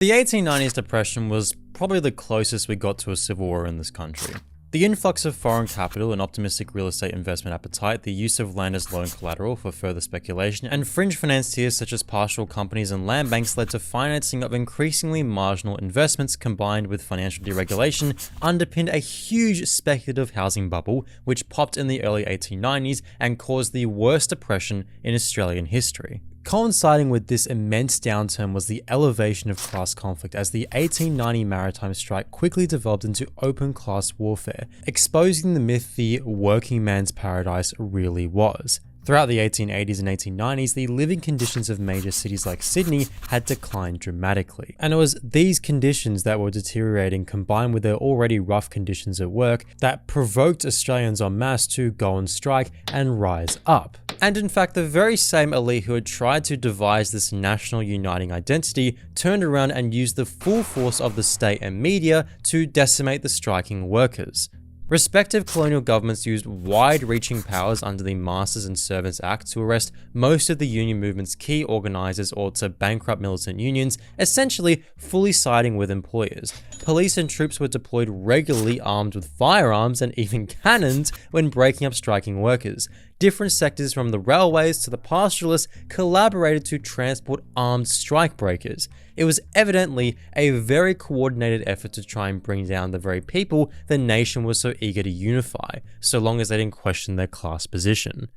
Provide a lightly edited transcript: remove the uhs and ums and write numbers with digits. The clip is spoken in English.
The 1890s depression was probably the closest we got to a civil war in this country. The influx of foreign capital and optimistic real estate investment appetite, the use of land as loan collateral for further speculation, and fringe financiers such as pastoral companies and land banks led to financing of increasingly marginal investments combined with financial deregulation underpinned a huge speculative housing bubble which popped in the early 1890s and caused the worst depression in Australian history. Coinciding with this immense downturn was the elevation of class conflict as the 1890 maritime strike quickly developed into open class warfare, exposing the myth the working man's paradise really was. Throughout the 1880s and 1890s, the living conditions of major cities like Sydney had declined dramatically. And it was these conditions that were deteriorating combined with their already rough conditions at work that provoked Australians en masse to go on strike and rise up. And in fact, the very same elite who had tried to devise this national uniting identity turned around and used the full force of the state and media to decimate the striking workers. Respective colonial governments used wide-reaching powers under the Masters and Servants Act to arrest most of the union movement's key organizers or to bankrupt militant unions, essentially fully siding with employers. Police and troops were deployed regularly armed with firearms and even cannons when breaking up striking workers. Different sectors from the railways to the pastoralists collaborated to transport armed strikebreakers. It was evidently a very coordinated effort to try and bring down the very people the nation was so eager to unify, so long as they didn't question their class position.